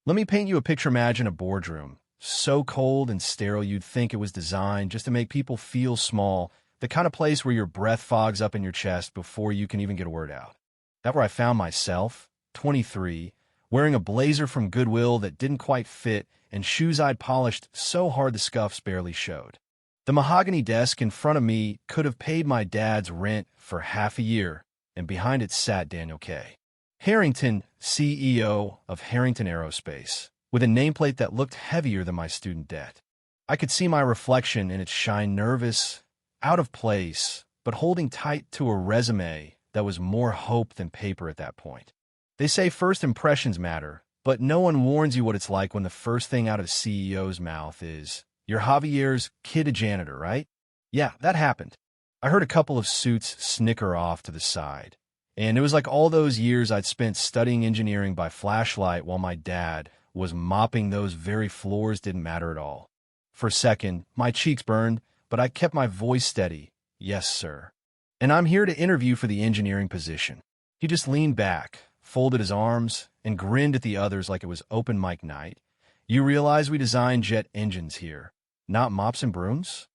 Let me paint you a picture. Imagine a boardroom, so cold and sterile you'd think it was designed just to make people feel small, the kind of place where your breath fogs up in your chest before you can even get a word out. That's where I found myself, 23, wearing a blazer from Goodwill that didn't quite fit and shoes I'd polished so hard the scuffs barely showed. The mahogany desk in front of me could have paid my dad's rent for half a year, and behind it sat Daniel K. Harrington, CEO of Harrington Aerospace, with a nameplate that looked heavier than my student debt. I could see my reflection in its shine, nervous, out of place, but holding tight to a resume that was more hope than paper at that point. They say first impressions matter, but no one warns you what it's like when the first thing out of the CEO's mouth is, "You're Javier's kid, a janitor, right?" Yeah, that happened. I heard a couple of suits snicker off to the side. And it was like all those years I'd spent studying engineering by flashlight while my dad was mopping those very floors didn't matter at all. For a second, my cheeks burned, but I kept my voice steady. "Yes, sir. And I'm here to interview for the engineering position." He just leaned back, folded his arms, and grinned at the others like it was open mic night. "You realize we design jet engines here, not mops and brooms?"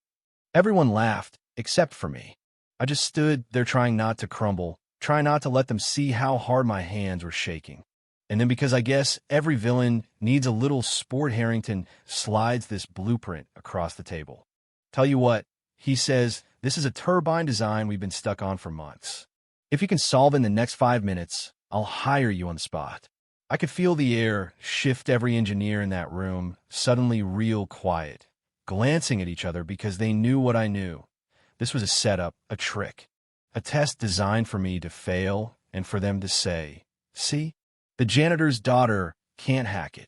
Everyone laughed, except for me. I just stood there trying not to crumble, trying not to let them see how hard my hands were shaking. And then because I guess every villain needs a little sport, Harrington slides this blueprint across the table. "Tell you what," he says, "this is a turbine design we've been stuck on for months. If you can solve it in the next 5 minutes, I'll hire you on the spot." I could feel the air shift, every engineer in that room suddenly real quiet, glancing at each other because they knew what I knew. This was a setup, a trick, a test designed for me to fail and for them to say, "See, the janitor's daughter can't hack it."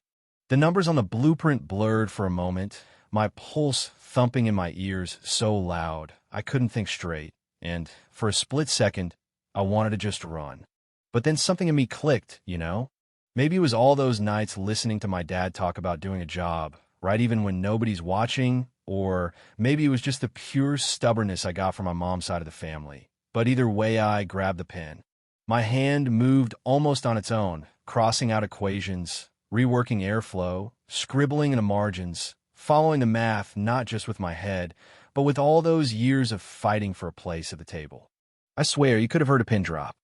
The numbers on the blueprint blurred for a moment, my pulse thumping in my ears so loud I couldn't think straight, and for a split second, I wanted to just run. But then something in me clicked, you know? Maybe it was all those nights listening to my dad talk about doing a job, right even when nobody's watching, or maybe it was just the pure stubbornness I got from my mom's side of the family. But either way, I grabbed the pen. My hand moved almost on its own, crossing out equations, reworking airflow, scribbling in the margins, following the math not just with my head, but with all those years of fighting for a place at the table. I swear, you could have heard a pin drop.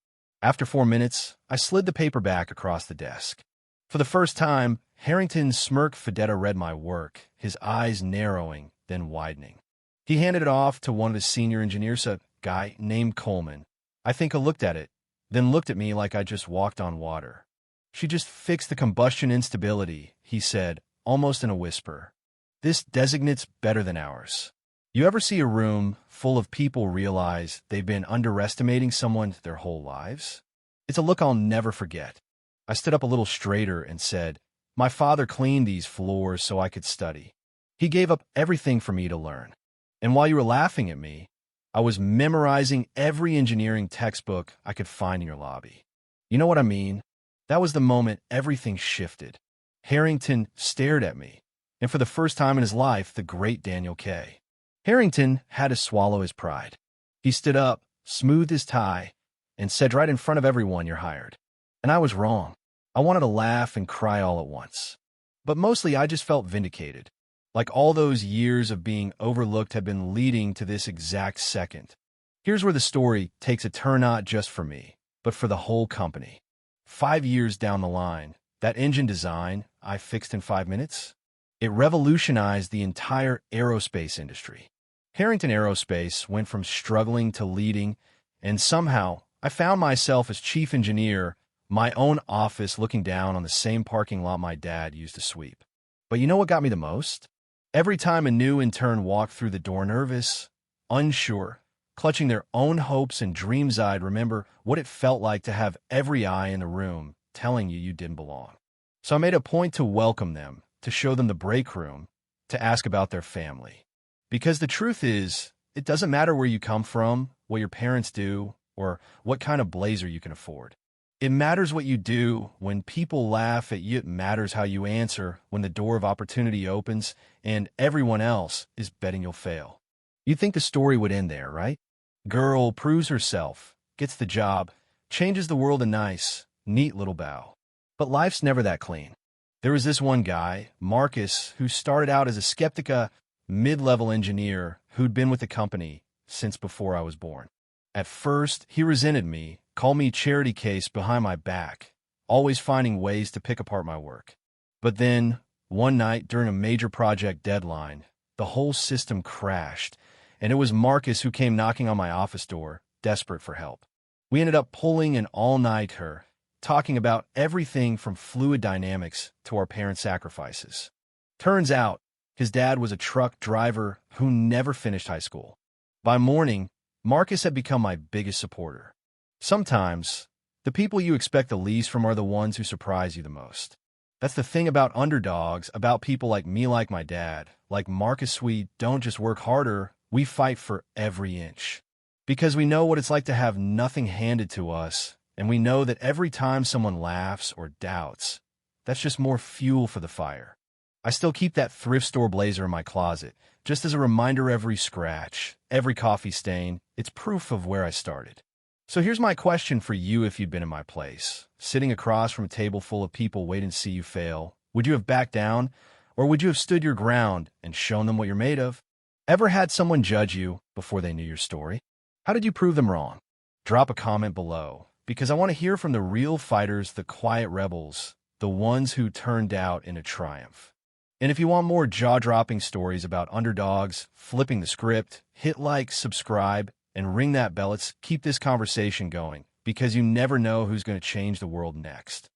After 4 minutes, I slid the paper back across the desk. For the first time, Harrington's smirk Fedetta read my work, his eyes narrowing, then widening. He handed it off to one of his senior engineers, a guy named Coleman. I think I looked at it, then looked at me like I just walked on water. "She just fixed the combustion instability," he said, almost in a whisper. "This designate's better than ours." You ever see a room full of people realize they've been underestimating someone their whole lives? It's a look I'll never forget. I stood up a little straighter and said, "My father cleaned these floors so I could study. He gave up everything for me to learn. And while you were laughing at me, I was memorizing every engineering textbook I could find in your lobby." You know what I mean? That was the moment everything shifted. Harrington stared at me, and for the first time in his life, the great Daniel K. Harrington had to swallow his pride. He stood up, smoothed his tie, and said right in front of everyone, "You're hired." And I was wrong. I wanted to laugh and cry all at once. But mostly I just felt vindicated. Like all those years of being overlooked had been leading to this exact second. Here's where the story takes a turn, not just for me, but for the whole company. 5 years down the line, that engine design I fixed in 5 minutes, it revolutionized the entire aerospace industry. Harrington Aerospace went from struggling to leading, and somehow I found myself as chief engineer, my own office looking down on the same parking lot my dad used to sweep. But you know what got me the most? Every time a new intern walked through the door, nervous, unsure, clutching their own hopes and dreams, I'd remember what it felt like to have every eye in the room telling you didn't belong. So I made a point to welcome them, to show them the break room, to ask about their family. Because the truth is, it doesn't matter where you come from, what your parents do, or what kind of blazer you can afford. It matters what you do when people laugh at you. It matters how you answer when the door of opportunity opens and everyone else is betting you'll fail. You'd think the story would end there, right? Girl proves herself, gets the job, changes the world, a nice, neat little bow. But life's never that clean. There was this one guy, Marcus, who started out as a skeptica, mid-level engineer who'd been with the company since before I was born. At first, he resented me, called me charity case behind my back, always finding ways to pick apart my work. But then, one night during a major project deadline, the whole system crashed, and it was Marcus who came knocking on my office door, desperate for help. We ended up pulling an all-nighter, talking about everything from fluid dynamics to our parent sacrifices. Turns out, his dad was a truck driver who never finished high school. By morning, Marcus had become my biggest supporter. Sometimes, the people you expect the least from are the ones who surprise you the most. That's the thing about underdogs, about people like me, like my dad, like Marcus. We don't just work harder, we fight for every inch. Because we know what it's like to have nothing handed to us, and we know that every time someone laughs or doubts, that's just more fuel for the fire. I still keep that thrift store blazer in my closet, just as a reminder. Every scratch, every coffee stain, it's proof of where I started. So here's my question for you: if you'd been in my place, sitting across from a table full of people waiting to see you fail, would you have backed down, or would you have stood your ground and shown them what you're made of? Ever had someone judge you before they knew your story? How did you prove them wrong? Drop a comment below, because I want to hear from the real fighters, the quiet rebels, the ones who turned out in a triumph. And if you want more jaw-dropping stories about underdogs flipping the script, hit like, subscribe, and ring that bell. Let's keep this conversation going, because you never know who's going to change the world next.